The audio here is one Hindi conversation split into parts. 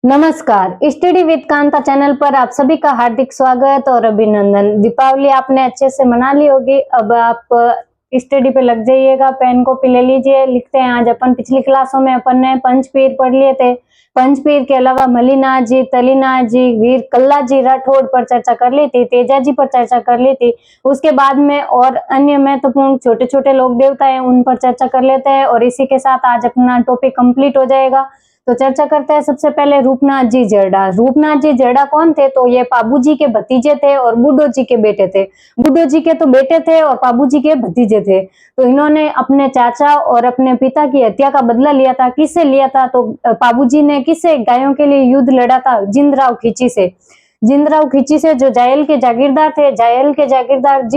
नमस्कार, स्टडी विद कांता चैनल पर आप सभी का हार्दिक स्वागत और अभिनंदन। दीपावली आपने अच्छे से मना ली होगी। अब आप स्टडी पे लग जाइएगा, पेन कॉपी ले लीजिए। लिखते हैं आज अपन पिछली क्लासों में अपन ने पंचपीर पढ़ लिए थे। पंचपीर के अलावा मलिनाथ जी, तलीनाथ जी, वीर कल्ला जी राठौड़ पर चर्चा कर ली थी, तेजा जी पर चर्चा कर ली थी। उसके बाद में और अन्य महत्वपूर्ण छोटे छोटे लोक देवता है उन पर चर्चा कर लेते हैं और इसी के साथ आज अपना टॉपिक कंप्लीट हो जाएगा। तो चर्चा करते हैं सबसे पहले रूपनाथ जी जरडा। रूपनाथ जी जरडा कौन थे? तो ये पाबू जी के भतीजे थे और बूढ़ो जी के बेटे थे। बूढ़ो जी के तो बेटे थे और पाबू जी के भतीजे थे। तो इन्होंने अपने चाचा और अपने पिता की हत्या का बदला लिया था। किससे लिया था? तो पाबू जी ने किससे गायों के लिए युद्ध लड़ा था? जिंदराव खींची से। जिंदराव खींची से जो जायल के जागीरदार थे, जायल के जागीरदार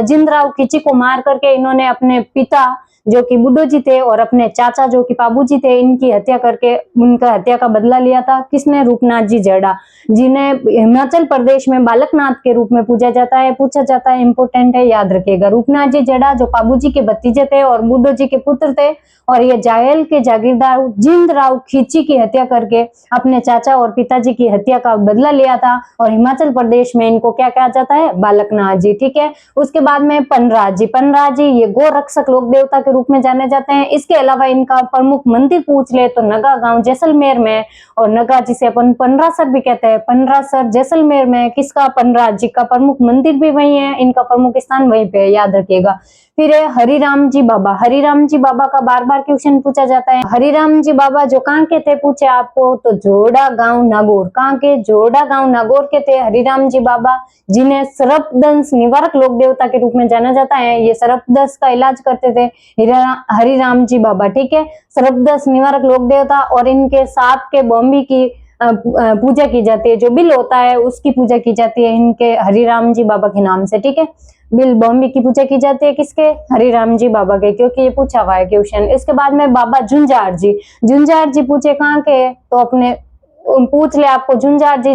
जिंदराव खींची को मार करके इन्होंने अपने पिता जो कि बुड्ढो जी थे और अपने चाचा जो कि पाबू जी थे इनकी हत्या करके उनका हत्या का बदला लिया था। किसने? रूपनाथ जी जरडा, जिन्हें हिमाचल प्रदेश में बालकनाथ के रूप में पूजा जाता है, पूछा जाता है, इंपोर्टेंट है, याद रखिएगा। रूपनाथ जी जरडा जो पाबू जी के भतीजे थे और बुड्ढो जी के पुत्र थे और ये जायल के जागीरदार जिंदराव खींची की हत्या करके अपने चाचा और पिताजी की हत्या का बदला लिया था और हिमाचल प्रदेश में इनको क्या कहा जाता है? बालकनाथ जी। ठीक है। उसके बाद में पनराज जी। पनराज जी ये गो रक्षक लोक देवता के रूप में जाने जाते हैं। इसके अलावा इनका प्रमुख मंदिर पूछ ले तो नगा गांव जैसलमेर में और नगा जिसे अपन पनरासर भी कहते हैं, पनरासर जैसलमेर में किसका? पनराज जी का प्रमुख मंदिर भी वही है, इनका प्रमुख स्थान वहीं पे है, याद रखिएगा। फिर है हरिराम जी बाबा। हरिराम जी बाबा का बार बार क्वेश्चन पूछा जाता है। हरिराम जी बाबा जो कहाँ के थे पूछे आपको? तो जोड़ा गांव नागौर। कहाँ के? जोड़ा गांव नागौर के थे हरिराम जी बाबा, जिन्हें सर्पदंश निवारक लोक देवता के रूप में जाना जाता है। ये सर्पदंश का इलाज करते थे हरिराम जी बाबा। ठीक है। सर्पदंश निवारक लोक देवता और इनके सांप के बॉम्बी की पूजा की जाती है। जो बिल होता है उसकी पूजा की जाती है इनके हरिराम जी बाबा के नाम से। ठीक है। बिल बॉम्बे की पूजा की जाती है किसके? हरिराम जी बाबा के, क्योंकि ये पूछा हुआ है क्वेश्चन। इसके बाद में बाबा झुंझार जी। झुंझार जी पूछे कहाँ के? तो अपने पूछ ले आपको झुंझार जी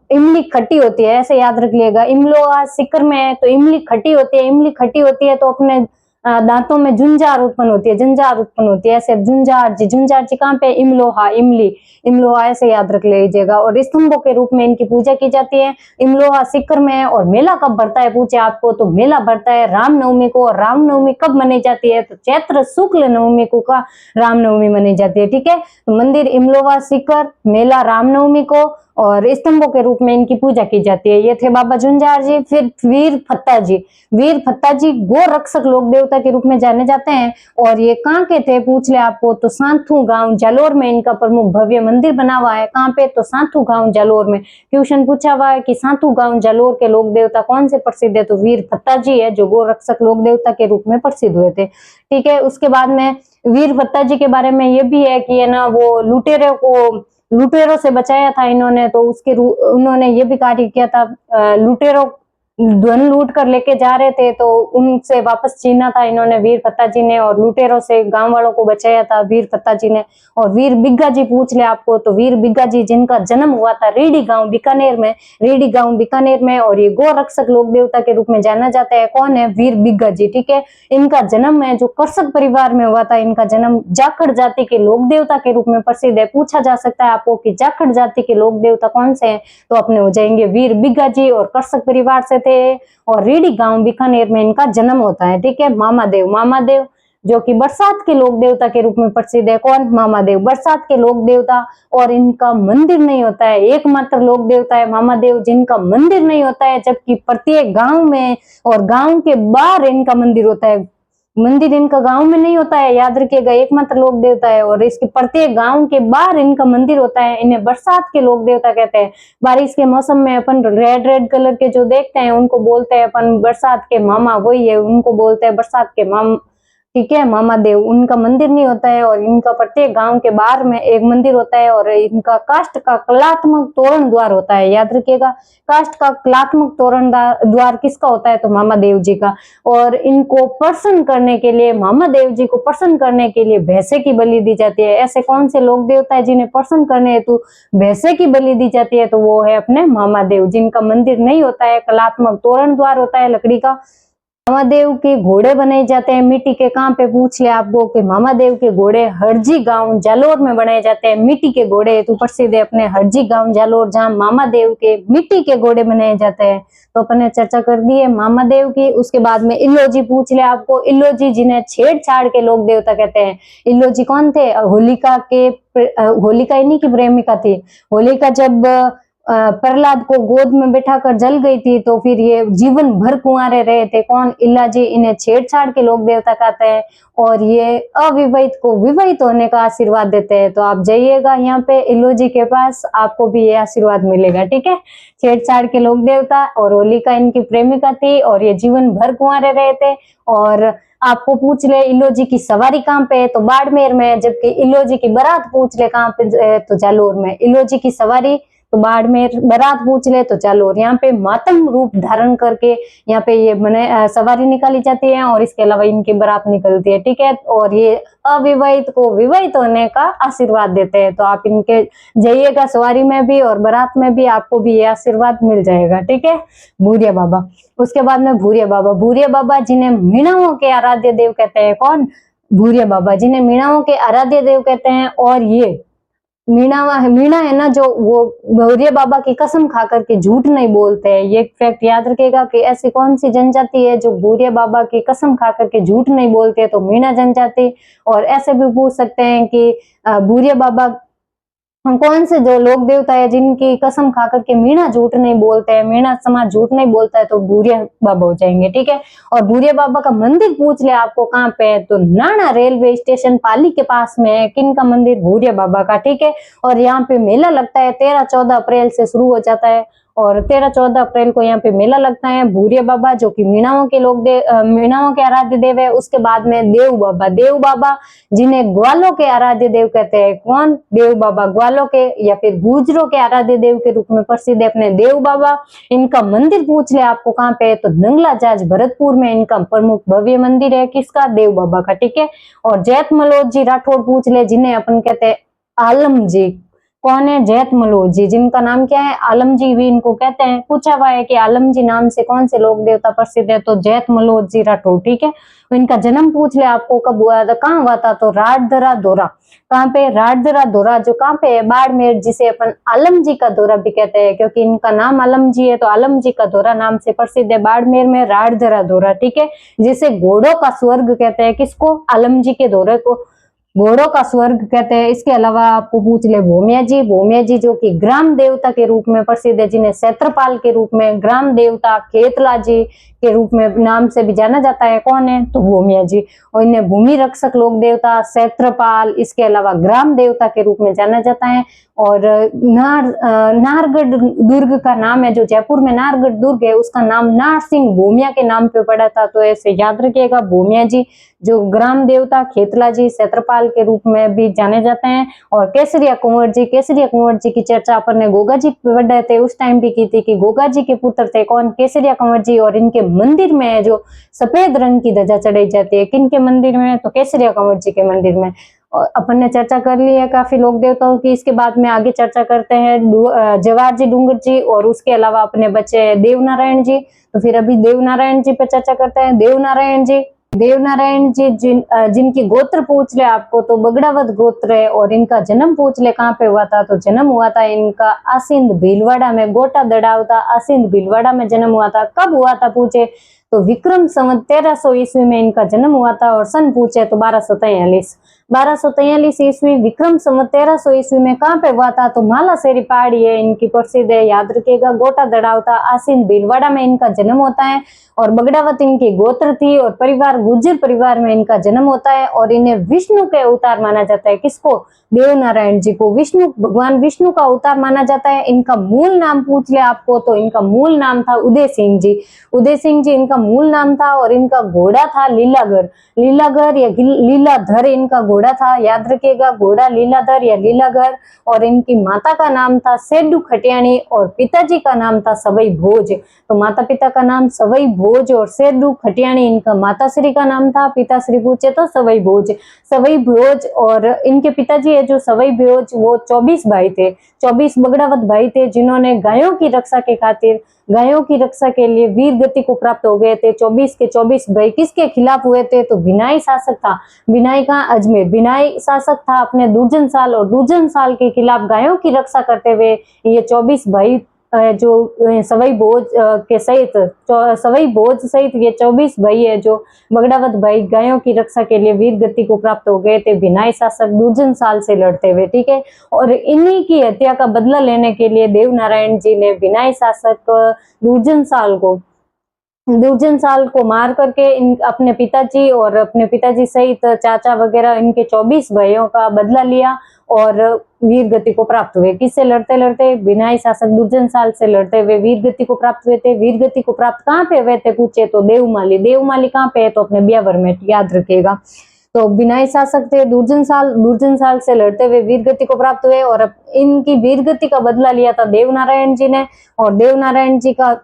इमली खट्टी होती है, ऐसे याद रख लिएगा। इमलोहा सिकर में है तो इमली खट्टी होती है, इमली खट्टी होती है तो अपने दांतों में झुंझार उत्पन्न होती है, झंझार उत्पन्न होती है, ऐसे झुंझार जी कहाँ पे? इमलोहा, इमली, इमलोहा ऐसे याद रख लीजिएगा। और स्तंभों के रूप में इनकी पूजा की जाती है। इमलोहा सिकर में है। और मेला कब भरता है पूछे आपको? तो मेला भरता है रामनवमी को। और रामनवमी कब मनाई जाती है? तो चैत्र शुक्ल नवमी को का रामनवमी मनाई जाती है। ठीक है। तो मंदिर इमलोहा सिकर, मेला रामनवमी को और स्तंभों के रूप में इनकी पूजा की जाती है। ये थे बाबा झुंझार जी। फिर वीर फत्ता जी। वीर फत्ता जी गो रक्षक लोक देवता के रूप में जाने जाते हैं और ये कहाँ के थे पूछ ले आपको? तो सांथू गांव जालोर में इनका प्रमुख भव्य मंदिर बना हुआ है। कहाँ पे? तो सांथू गांव जालोर में। क्वेश्चन पूछा हुआ है कि सांथू गांव जालोर के लोक देवता कौन से प्रसिद्ध है? तो वीर फत्ता जी है जो गो रक्षक लोक देवता के रूप में प्रसिद्ध हुए थे। ठीक है। उसके बाद में वीर फत्ता जी के बारे में ये भी है कि है ना वो लुटेरों से बचाया था इन्होंने। तो उसके उन्होंने ये भी कार्य किया था। लुटेरों धन लूट कर लेके जा रहे थे तो उनसे वापस छीना था इन्होंने, वीर फत्ता जी ने, और लुटेरों से गांव वालों को बचाया था वीर फत्ता जी ने। और वीर बिग्गा जी पूछ ले आपको तो वीर बिग्गा जी जिनका जन्म हुआ था रेडी गांव बीकानेर में, रेडी गांव बीकानेर में, और ये गो रक्षक लोक देवता के रूप में जाना जाता है। कौन है? वीर बिग्गा जी। ठीक है। इनका जन्म है जो कर्षक परिवार में हुआ था। इनका जन्म जाखड़ जाति के लोक देवता के रूप में प्रसिद्ध है। पूछा जा सकता है आपको कि जाखड़ जाति के लोक देवता कौन से हैं? तो अपने हो जाएंगे वीर बिग्गा जी और कर्षक परिवार से थे और रेडी गांव बीकानेर में इनका जन्म होता है। ठीक है। मामादेव जो कि बरसात के लोक देवता के रूप में प्रसिद्ध है। कौन? मामादेव, बरसात के लोक देवता। और इनका मंदिर नहीं होता है, एकमात्र लोक देवता है मामादेव जिनका मंदिर नहीं होता है, जबकि प्रत्येक गांव में और गांव के बाहर इनका मंदिर होता है। मंदिर इनका गांव में नहीं होता है, याद रखिएगा, एकमात्र लोक देवता है। और इसके प्रत्येक गांव के बाहर इनका मंदिर होता है। इन्हें बरसात के लोक देवता कहते हैं। बारिश के मौसम में अपन रेड रेड कलर के जो देखते हैं उनको बोलते हैं अपन बरसात के मामा, वही है, उनको बोलते हैं बरसात के मामा। ठीक है। मामादेव, उनका मंदिर नहीं होता है और इनका प्रत्येक गांव के बाहर में एक मंदिर होता है और इनका काष्ठ का कलात्मक तोरण द्वार होता है, याद रखिएगा। काष्ठ का कलात्मक तोरण द्वार किसका होता है? तो मामादेव जी का। और इनको प्रसन्न करने के लिए, मामादेव जी को प्रसन्न करने के लिए भैंसे की बलि दी जाती है। ऐसे कौन से लोक देवता है जिन्हें प्रसन्न करने हेतु भैंसे की बलि दी जाती है? तो वो है अपने मामादेव जिनका मंदिर नहीं होता है, कलात्मक तोरण द्वार होता है लकड़ी का। मामादेव के घोड़े बनाए जाते हैं मिट्टी के, कहाँ पे पूछ ले आपको कि मामादेव के घोड़े हरजी गांव जालोर में बनाए जाते हैं मिट्टी के घोड़े। तो प्रसिद्ध है अपने हरजी गांव जालोर, जहाँ मामादेव के मिट्टी के घोड़े बनाए जाते हैं। तो अपन ने चर्चा कर दी है मामादेव की। उसके बाद में इल्लोजी पूछ ले आपको, इल्लोजी जिन्हें छेड़छाड़ के लोक देवता कहते हैं। इल्लोजी कौन थे? होलिका के, होलिका इन्हीं की प्रेमिका थी। होलिका जब प्रहलाद को गोद में बैठाकर जल गई थी, तो फिर ये जीवन भर कुंवारे रहे थे। कौन? इल्लाजी। इन्हें छेड़छाड़ के लोक देवता कहते हैं और ये अविवाहित को विवाहित होने का आशीर्वाद देते हैं। तो आप जाइएगा यहाँ पे इल्लोजी के पास, आपको भी ये आशीर्वाद मिलेगा। ठीक है, छेड़छाड़ के लोक देवता, और होलिका इनकी प्रेमिका थी और ये जीवन भर कुंवारे रहे थे। और आपको पूछ ले इल्लोजी की सवारी कहाँ पे है? तो बाड़मेर में। जबकि इल्लोजी की बारात पूछ ले कहाँ पे? तो जालोर में। इल्लोजी की सवारी तो बाड़मेर, बारात पूछ ले तो जालोर। यहाँ पे मातम रूप धारण करके यहाँ पे ये सवारी निकाली जाती है और इसके अलावा इनकी बारात निकलती है। ठीक है, और ये अविवाहित को विवाहित होने का आशीर्वाद देते हैं। तो आप इनके जाइएगा सवारी में भी और बारात में भी, आपको भी ये आशीर्वाद मिल जाएगा। ठीक है, भूरिया बाबा। उसके बाद में भूरिया बाबा। भूरिया बाबा जिन्हें मीणाओं के आराध्य देव कहते हैं। कौन? भूरिया बाबा, जिन्हें मीणाओं के आराध्य देव कहते हैं। और ये मीणा है ना, जो वो भूरिया बाबा की कसम खा करके झूठ नहीं बोलते हैं। ये फैक्ट याद रखिएगा कि ऐसी कौन सी जनजाति है जो भूरिया बाबा की कसम खा करके झूठ नहीं बोलते है? तो मीणा जनजाति। और ऐसे भी पूछ सकते हैं कि भूरिया बाबा कौन से जो लोक देवता है जिनकी कसम खा करके मीणा झूठ नहीं बोलते हैं, मीणा समाज झूठ नहीं बोलता है? तो भूरिया बाबा हो जाएंगे। ठीक है, और भूरिया बाबा का मंदिर पूछ ले आपको कहाँ पे है? तो नाना रेलवे स्टेशन पाली के पास में है। किन का मंदिर? भूरिया बाबा का। ठीक है, और यहाँ पे मेला लगता है 13-14 अप्रैल से शुरू हो जाता है और 13-14 अप्रैल को यहाँ पे मेला लगता है। भूरिया बाबा जो कि मीणाओं के मीणाओं के आराध्य देव है। उसके बाद में देव बाबा। देव बाबा जिन्हें ग्वालों के आराध्य देव कहते हैं। कौन? देव बाबा। ग्वालों के या फिर गुर्जरों के आराध्य देव के रूप में प्रसिद्ध है अपने देव बाबा। इनका मंदिर पूछ ले आपको कहाँ पे है? तो नंगला जाज भरतपुर में इनका प्रमुख भव्य मंदिर है। किसका? देव बाबा का। ठीक है, और जैत मलोद जी राठौड़ पूछ ले, जिन्हें अपन कहते हैं आलम जी। कौन है? जैत मलोद जी, जिनका नाम क्या है? आलम जी भी इनको कहते हैं। पूछा हुआ है कि आलम जी नाम से कौन से लोक देवता प्रसिद्ध है? तो जैत मलोद जी राठौड़। ठीक है, इनका जन्म पूछ ले आपको कब हुआ था, कहाँ हुआ था? तो राठदरा दोरा। कहाँ पे? राठदरा दोरा, जो कहाँ पे है? बाड़मेर, जिसे अपन आलम जी का दोरा भी कहते हैं क्योंकि इनका नाम आलम जी है। तो आलम जी का दोरा नाम से प्रसिद्ध है बाड़मेर में राठदरा दोरा। ठीक है, जिसे घोड़ों का स्वर्ग कहते हैं। किसको? आलम जी के दोरे को घोड़ों का स्वर्ग कहते हैं। इसके अलावा आपको पूछ ले भूमिया जी। भूमिया जी जो कि ग्राम देवता के रूप में प्रसिद्ध है, जिन्हें क्षेत्रपाल के रूप में, ग्राम देवता खेतला जी के रूप में नाम से भी जाना जाता है। कौन है? तो भूमिया जी। और इन्हें भूमि रक्षक लोक देवता, क्षेत्रपाल, इसके अलावा ग्राम देवता के रूप में जाना जाता है। और नाहरगढ़ दुर्ग का नाम है, जो जयपुर में नाहरगढ़ दुर्ग है, उसका नाम नार सिंह भूमिया के नाम पे पड़ा था। तो ऐसे याद रखिएगा, भूमिया जी जो ग्राम देवता, खेतला जी, क्षेत्रपाल के रूप में भी जाने जाते हैं। और केसरिया कुंवर जी। केसरिया कुंवर जी की चर्चा अपन ने गोगा जी पढ़े थे उस टाइम भी की थी कि गोगा जी के पुत्र थे। कौन? केसरिया कुंवर जी। और इनके मंदिर में जो सफेद रंग की ध्वजा चढ़ाई जाती है, किनके मंदिर में? तो केसरिया कुंवर जी के मंदिर में। अपन ने चर्चा कर ली है काफी लोक देवताओं की। इसके बाद में आगे चर्चा करते हैं जवाहर जी डूंगर जी, और उसके अलावा अपने बच्चे देवनारायण जी। तो फिर अभी देवनारायण जी पे चर्चा करते हैं। देवनारायण जी जिनकी गोत्र पूछ ले आपको तो बगड़ावत गोत्र है। और इनका जन्म पूछ ले कहाँ पे हुआ था? तो जन्म हुआ था इनका आसिंद भीलवाड़ा में। गोटा दड़ावता आसिंद भीलवाड़ा में जन्म हुआ था। कब हुआ था पूछे तो विक्रम संवत 1300 ईस्वी में इनका जन्म हुआ था। और सन पूछे तो 1243 ईस्वी, विक्रम संवत 1300 ईस्वी में कहाँ पे हुआ था? तो मालासेरी पहाड़ी है इनकी प्रसिद्ध है, याद रखिएगा। गोटा दड़ावता आसिंद भीलवाड़ा में इनका जन्म होता है। और बगड़ावत इनकी गोत्र थी और परिवार गुर्जर परिवार में इनका जन्म होता है। और इन्हें विष्णु के अवतार माना जाता है। किसको? देवनारायण जी को विष्णु, भगवान विष्णु का अवतार माना जाता है। इनका मूल नाम पूछ ले आपको तो इनका मूल नाम था उदय सिंह जी। उदय सिंह जी इनका मूल नाम था। और इनका घोड़ा था लीलागर या लीलाधर इनका घोड़ा घोड़ा था, याद रखिएगा, घोड़ा लीलाधर या लीलाधर। और इनकी माता का नाम था सेडू खटियाणी और पिताजी का नाम था सवई भोज। तो माता पिता का नाम सवई भोज और सेडू खटियाणी इनका माताश्री का नाम था, पिताश्री पूछे तो सवई भोज। सवई भोज और इनके पिताजी है जो सवई भोज, वो 24 भाई थे, 24 बगड़ावत भाई थे, जिन्होंने गायों की रक्षा के खातिर, गायों की रक्षा के लिए वीर गति को प्राप्त हो गए थे। 24 के 24 भाई किसके खिलाफ हुए थे? तो बिनाई शासक था, बिनाई का अजमेर, बिनाई शासक था अपने दुर्जन साल और दुर्जन साल के खिलाफ गायों की रक्षा करते हुए ये 24 भाई जो सवई भोज के सहित, सवई भोज सहित ये 24 भाई है जो बगड़ावत भाई गायों की रक्षा के लिए वीर गति को प्राप्त हो गए थे बिनाई शासक दुर्जन साल से लड़ते हुए, ठीक है। और इन्हीं की हत्या का बदला लेने के लिए देव नारायण जी ने बिनाई शासक दुर्जन साल को मार करके इन अपने पिताजी और अपने पिताजी सहित चाचा वगैरह इनके 24 भाइयों का बदला लिया और वीर गति को प्राप्त हुए। किससे लड़ते लड़ते? बिनाई शासक दुर्जन साल से लड़ते हुए वीर गति को प्राप्त हुए थे। वीर गति को प्राप्त कहाँ पे हुए थे पूछे तो देवमाली। देवमाली कहाँ पे है? तो अपने ब्यावर में, याद रखिएगा। तो बिनाई शासक थे, दुर्जन साल से लड़ते हुए वीर गति को प्राप्त हुए और इनकी वीर गति का बदला लिया था देवनारायण जी ने। और देवनारायण जी का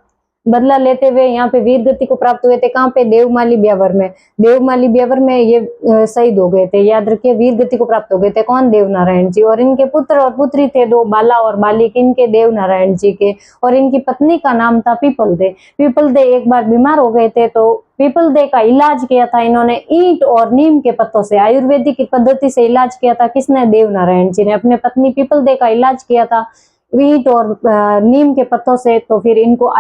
बदला लेते हुए यहाँ पे वीर गति को प्राप्त हुए थे। कहाँ पे? देवमाली ब्यावर में। देवमाली ब्यावर में ये शहीद हो गए थे, याद रखिए। वीर गति को प्राप्त हो गए थे कौन? देवनारायण जी। और इनके पुत्र और पुत्री थे 2 बाला और बालिक इनके देवनारायण जी के। और इनकी पत्नी का नाम था पीपल दे। पीपल दे एक बार बीमार हो गए थे तो पीपल दे का इलाज किया था इन्होंने ईंट और नीम के पत्तों से, आयुर्वेदिक पद्धति से इलाज किया था। किसने? देवनारायण जी ने अपने पत्नी पीपल दे का इलाज किया था ईंट और नीम के पत्तों से। तो फिर इनको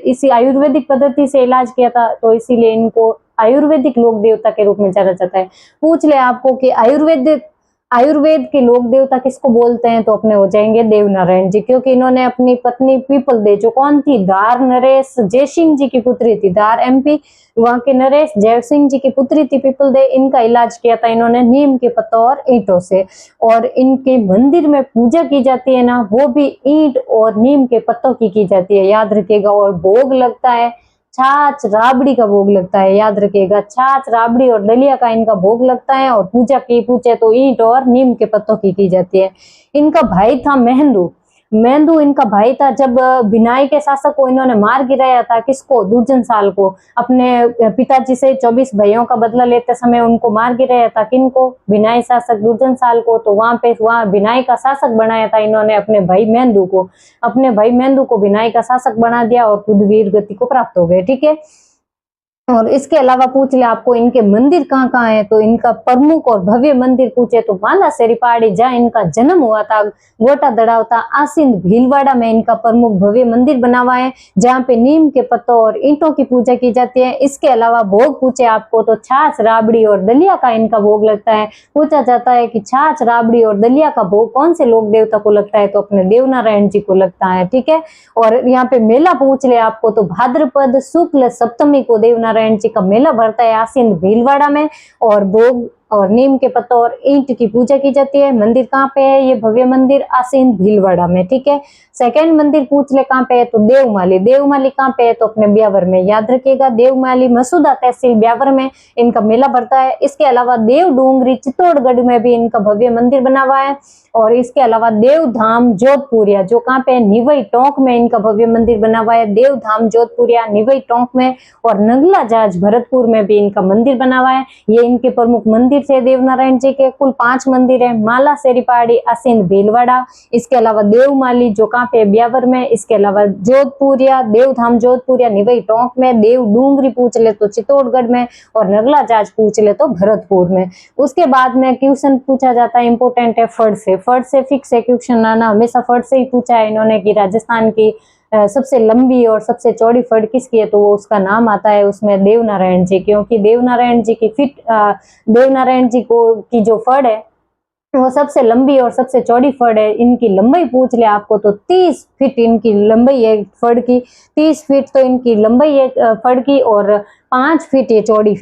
इसी आयुर्वेदिक पद्धति से इलाज किया था, तो इसीलिए इनको आयुर्वेदिक लोक देवता के रूप में जाना जाता है। पूछ ले आपको कि आयुर्वेद के लोक देवता किसको बोलते हैं? तो अपने हो जाएंगे देवनारायण जी, क्योंकि इन्होंने अपनी पत्नी पीपल दे, जो कौन थी? धार नरेश जयसिंह जी की पुत्री थी, धार MP वहां के नरेश जयसिंह जी की पुत्री थी पीपल दे। इनका इलाज किया था इन्होंने नीम के पत्तों और ईंटों से। और इनके मंदिर में पूजा की जाती है ना, वो भी ईंट और नीम के पत्तों की जाती है, याद रखिएगा। और भोग लगता है छाछ राबड़ी का भोग लगता है, याद रखिएगा। छाछ राबड़ी और दलिया का इनका भोग लगता है। और पूजा की पूछे तो ईंट और नीम के पत्तों की जाती है। इनका भाई था मेहंदू। मेहंदू इनका भाई था। जब बिनाई के शासक को इन्होंने मार गिराया था, किसको? दुर्जन साल को। अपने पिताजी से 24 भाइयों का बदला लेते समय उनको मार गिराया था। किनको? बिनाई शासक दुर्जन साल को। तो वहां बिनाई का शासक बनाया था इन्होंने अपने भाई मेहंदू को। अपने भाई मेहंदू को बिनाई का शासक बना दिया और खुद वीर गति को प्राप्त हो गए, ठीक है। और इसके अलावा पूछ ले आपको इनके मंदिर कहाँ कहाँ है, तो इनका प्रमुख और भव्य मंदिर पूछे तो मालासेरी पहाड़ी, जहाँ इनका जन्म हुआ था, गोटा दड़ावता आसिंद भीलवाड़ा में इनका प्रमुख भव्य मंदिर बना हुआ है, जहाँ पे नीम के पत्तों और ईंटों की पूजा की जाती है। इसके अलावा भोग पूछे आपको तो छाछ राबड़ी और दलिया का इनका भोग लगता है। पूछा जाता है कि छाछ राबड़ी और दलिया का भोग कौन से लोक देवता को लगता है, तो अपने देवनारायण जी को लगता है, ठीक है। और यहाँ पे मेला पूछ ले आपको तो भाद्रपद शुक्ल सप्तमी को देवनारायण जी का मेला भरता है आसीन भीलवाड़ा में। और भोग और नीम के पत्तों और ईंट की पूजा की जाती है। मंदिर कहाँ पे है? ये भव्य मंदिर आसीन भीलवाड़ा में, ठीक है। सेकंड मंदिर पूछ ले कहाँ पे है, तो देवमाली। देवमाली कहाँ पे है? तो अपने ब्यावर में, याद रखिएगा। देवमाली मसूदा तहसील ब्यावर में इनका मेला भरता है। इसके अलावा देव डूंगरी चित्तौड़गढ़ में भी इनका भव्य मंदिर बना हुआ है। और इसके अलावा देवधाम जोधपुरिया, जो कहाँ पे है? निवई टोंक में इनका भव्य मंदिर बना हुआ है। देवधाम जोधपुरिया निवई टोंक में। और नंगला जाज भरतपुर में भी इनका मंदिर बना हुआ है। ये इनके प्रमुख मंदिर थे देवनारायण जी के। कुल 5 मंदिर है। मालासेरी पहाड़ी आसीन भीलवाड़ा, इसके अलावा देवमाली जो कहाँ पे? ब्यावर में। इसके अलावा जोधपुरिया, देवधाम जोधपुरिया निवई टोंक में। देव डूंगरी पूछ ले तो चित्तौड़गढ़ में। और नगला जाज पूछ ले तो भरतपुर में। उसके बाद में क्वेश्चन पूछा जाता है, इंपोर्टेंट है फर्ड से। फर्ड से फिक्स है क्वेश्चन आना, हमेशा फर्ड से ही पूछा है इन्होंने कि राजस्थान की सबसे लंबी और सबसे चौड़ी फड़ किसकी है, तो वो उसका नाम आता है उसमें देवनारायण जी, क्योंकि देवनारायण जी की जो फड़ है वो सबसे लंबी और सबसे चौड़ी फड़ है। इनकी लंबाई पूछ ले आपको तो 30 फीट इनकी लंबाई है फड़ की। 30 फीट तो इनकी लंबाई है फड़ की। और 5 फीट ये चौड़ी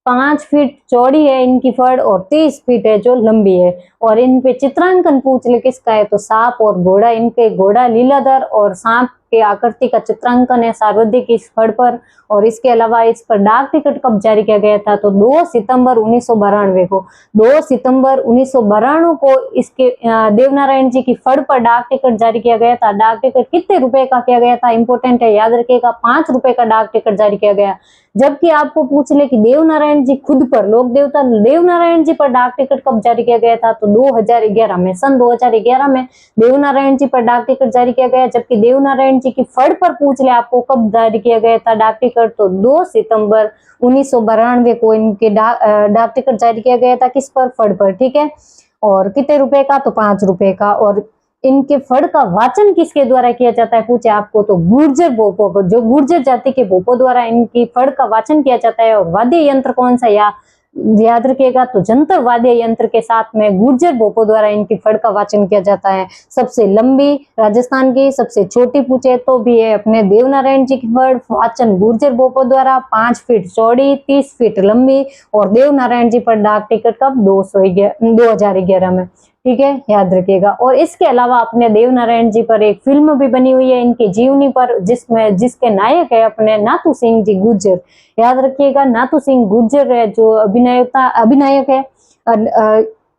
5 फीट चौड़ी है इनकी फड़ और 30 फीट है जो लंबी है। और इन पे चित्रांकन पूछ ले किसका है, तो सांप और घोड़ा। इनके घोड़ा लीलाधर और सांप के आकृति का चित्रांकन है सर्वाधिक इस फड़ पर। और इसके अलावा इस पर डाक टिकट कब जारी किया गया था, तो 2 सितंबर 1992 को। 2 सितंबर 1992 को इसके देवनारायण जी की फड़ पर डाक टिकट जारी किया गया था। डाक टिकट कितने रुपए का किया गया था, इंपोर्टेंट है, याद रखिएगा, 5 रुपए का डाक टिकट जारी किया गया। जबकि आपको पूछ ले कि देवनारायण जी खुद पर, लोक देवता देवनारायण जी पर डाक टिकट कब जारी किया गया था, तो 2011 में, सन 2011 में देवनारायण जी पर डाक टिकट जारी किया गया। जबकि देवनारायण जी की फड़ पर पूछ ले आपको कब जारी किया गया था डाक टिकट, तो 2 सितंबर 1992 को इनके डाक टिकट जारी किया गया था। किस पर, फड़ पर, ठीक है। और कितने रुपए का, तो 5 रुपए का। और इनके फड़ का वाचन किसके द्वारा किया जाता है पूछे आपको, तो गुर्जर भोपों को, जो गुर्जर जाति के भोपों द्वारा इनकी फड़ का वाचन किया जाता है। और वाद्य यंत्र कौन सा, याद रखिएगा, तो जंतर वाद्य यंत्र के साथ में गुर्जर भोपों द्वारा इनकी फड़ का वाचन किया जाता है। सबसे लंबी राजस्थान की, सबसे छोटी पूछे तो भी है अपने देवनारायण जी की फड़, वाचन गुर्जर भोपों द्वारा, 5 फीट चौड़ी, 30 फीट लंबी। और देवनारायण जी पर डाक टिकट कब, 2011 में, ठीक है, याद रखिएगा। और इसके अलावा अपने देवनारायण जी पर एक फिल्म भी बनी हुई है इनकी जीवनी पर, जिसके नायक है अपने नाथू सिंह जी गुर्जर, याद रखिएगा, नाथू सिंह गुर्जर है जो अभिनायक है।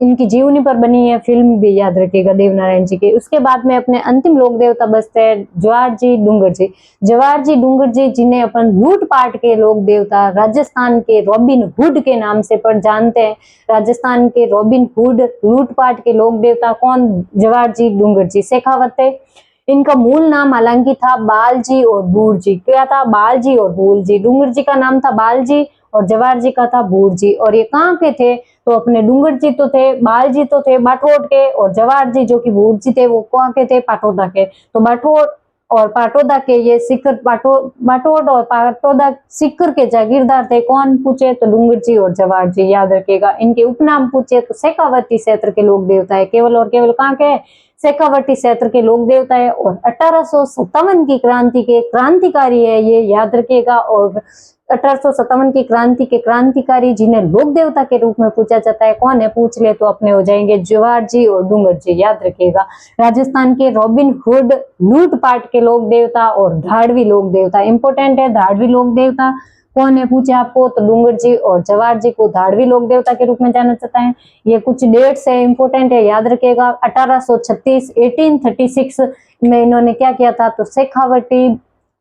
इनकी जीवनी पर बनी है फिल्म भी, याद रखिएगा, देवनारायण जी के। उसके बाद में अपने अंतिम लोक देवता बसते हैं जवाहर जी डूंगर जी। जवाहर जी डूंगर जी, जिन्हें अपन लूटपाट के लोक देवता, राजस्थान के रॉबिन हुड के नाम से पर जानते हैं। राजस्थान के रॉबिन हुड, लूटपाट के लोक देवता कौन, जवाहर जी डूंगर जी शेखावत है। इनका मूल नाम हालांकि था बालजी और बूढ़ जी। क्या था, बालजी और बूढ़ जी। डूंगर जी का नाम था बालजी और जवाहर जी का था बूढ़ जी। और ये कहाँ के थे, तो अपने डूंगर जी तो थे, बालजी तो थे बाठोड के, और जवाहर जी जो कि बूढ़ जी थे वो कहाँ के थे, पाटोदा के। तो बाठोड और पाटोदा के ये सिक्कर, बाठोड और पाटोदा सिक्कर के जागीरदार थे। कौन पूछे, तो डूंगर जी और जवाहर जी, याद रखिएगा। इनके उपनाम पूछे तो शेखावती क्षेत्र के लोक देवता है, केवल और केवल कहाँ के, शेखावटी क्षेत्र के लोक देवता है। और 1857 की क्रांति के क्रांतिकारी है ये, याद रखिएगा। और 1857 की क्रांति के क्रांतिकारी जिन्हें लोक देवता के रूप में पूछा जाता है, कौन है पूछ ले तो अपने हो जाएंगे जवाहर जी और डूंगर जी, याद रखिएगा। राजस्थान के रॉबिन हुड, लूटपाट के लोक देवता और धाड़वी लोक देवता, इंपोर्टेंट है, धाड़वी लोक देवता कौन है पूछे आपको, तो डूंगर जी और जवाहर जी को धाड़वी लोक देवता के रूप में जाना जाता है। ये कुछ डेट्स है, इंपोर्टेंट है, याद रखिएगा। 1836 में इन्होंने क्या किया था, तो शेखावटी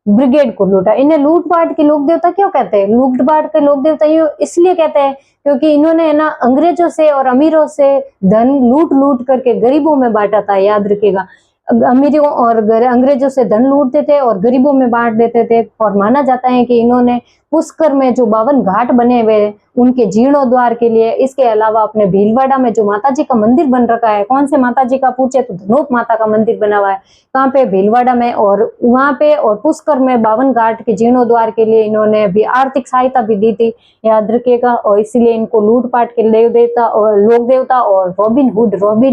ब्रिगेड को लूटा। इन्हें लूटपाट के लोक देवता क्यों कहते हैं, लूटपाट के लोक देवता इसलिए कहते हैं क्योंकि इन्होंने ना अंग्रेजों से और अमीरों से धन लूट लूट करके गरीबों में बांटा था, याद रखिएगा। अमीरों और अंग्रेजों से धन लूटते थे और गरीबों में बांट देते थे। और माना जाता है कि इन्होंने पुष्कर में जो 52 घाट बने हुए उनके जीर्णोद्धार के लिए, इसके अलावा अपने भीलवाड़ा में जो माता जी का मंदिर बन रखा है, कौन से माता जी का पूछे तो धनोप माता का मंदिर बना हुआ है, कहाँ पे, भीलवाड़ा में। और वहां पे और पुष्कर में 52 घाट के जीर्णोद्धार के लिए इन्होंने भी आर्थिक सहायता भी दी थी, याद रखिएगा। और इसलिए इनको लूटपाट के देव देवता और लोक देवता। और रॉबिन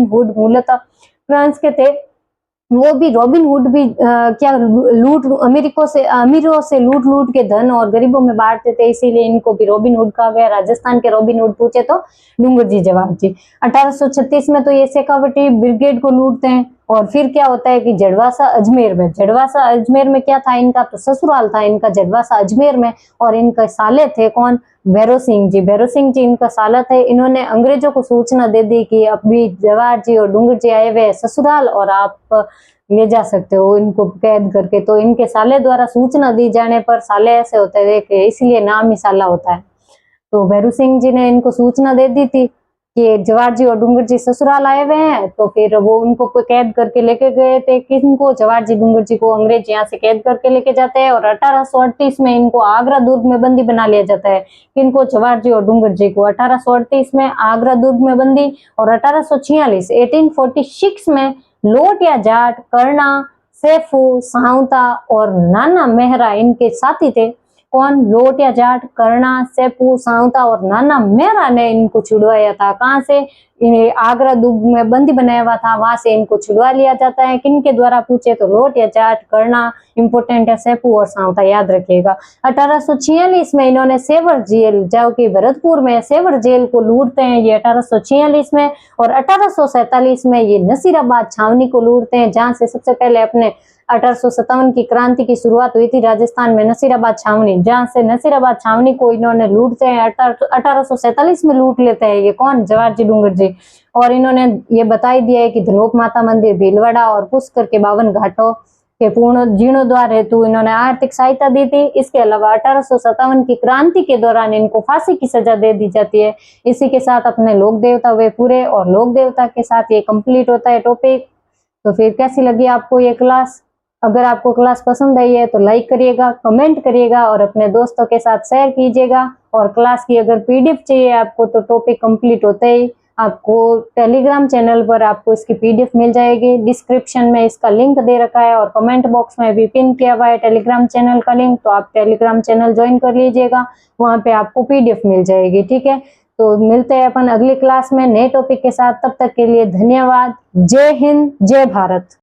हुड मूलतः फ्रांस के थे, वो भी रॉबिन हुड भी क्या लूट अमीरों से लूट लूट के धन और गरीबों में बांटते थे, इसीलिए इनको भी रॉबिन हुड कहा गया। राजस्थान के रॉबिन हुड पूछे तो डूंगर जी, जवाहर जी। 1836 में तो ये शेखावटी ब्रिगेड को लूटते हैं। और फिर क्या होता है कि जड़वासा अजमेर में क्या था, इनका तो ससुराल था इनका जड़वासा अजमेर में। और इनके साले थे कौन, भैरव सिंह जी इनका साला थे। इन्होंने अंग्रेजों को सूचना दे दी कि अभी जवाहर जी और डूंगर जी आए हुए ससुराल और आप ले जा सकते हो इनको कैद करके। तो इनके साले द्वारा सूचना दी जाने पर, साले ऐसे होते थे इसलिए नाम ही साला होता है, तो भैरू सिंह जी ने इनको सूचना दे दी थी कि जवाहर जी और डूंगर जी ससुराल आए हुए हैं। तो फिर वो उनको कैद करके लेके गए थे, किनको, जवाहर जी डूंगर जी को अंग्रेज यहाँ से कैद करके लेके जाते हैं। और 1838 में इनको आगरा दुर्ग में बंदी बना लिया जाता है, किनको, जवाहर जी और डूंगर जी को 1838 में आगरा दुर्ग में बंदी। और 1846 में लोट या जाट, कर्णा, सेफू, साउता और नाना मेहरा इनके साथी थे। कौन, लोट या जाट, कर्णा, सेपू, साउता और नाना मेहरा ने इनको छुड़वाया था। कहाँ से, आगरा दुर्ग में बंदी बनाया हुआ था, वहां से इनको छुड़वा लिया जाता है। किनके द्वारा पूछे तो लोट या जाट, कर्णा, इंपोर्टेंट है, सेपू और साउता, याद रखिएगा। 1846 में इन्होंने सेवर जेल, जो कि भरतपुर में सेवर जेल को लूटते हैं ये 1846 में। और 1847 में ये नसीराबाद छावनी को लूटते हैं, जहां से सबसे पहले अपने 1857 की क्रांति की शुरुआत हुई थी राजस्थान में नसीराबाद छावनी, जहां से नसीराबाद छावनी को इन्होंने लूटते हैं 1847 में लूट लेते हैं। ये कौन? जवाहर डूंगर जी। और इन्होंने ये बता ही दिया है कि धनोप माता मंदिर भीलवाड़ा और पुष्कर के 52 घाटों के पूर्ण जीर्णोद्वार हेतु इन्होंने आर्थिक सहायता दी थी। इसके अलावा 1857 की क्रांति के दौरान इनको फांसी की सजा दे दी जाती है। इसी के साथ अपने लोक देवता वे पूरे, और लोक देवता के साथ ये कंप्लीट होता है टॉपिक। तो फिर कैसी लगी आपको ये क्लास? अगर आपको क्लास पसंद आई है तो लाइक करिएगा, कमेंट करिएगा और अपने दोस्तों के साथ शेयर कीजिएगा। और क्लास की अगर पीडीएफ चाहिए आपको तो टॉपिक कंप्लीट होते ही आपको टेलीग्राम चैनल पर आपको इसकी पीडीएफ मिल जाएगी। डिस्क्रिप्शन में इसका लिंक दे रखा है और कमेंट बॉक्स में भी पिन किया हुआ है टेलीग्राम चैनल का लिंक, तो आप टेलीग्राम चैनल ज्वाइन कर लीजिएगा, वहां पे आपको पीडीएफ मिल जाएगी। ठीक है, तो मिलते हैं अपन अगली क्लास में नए टॉपिक के साथ। तब तक के लिए धन्यवाद। जय हिंद, जय भारत।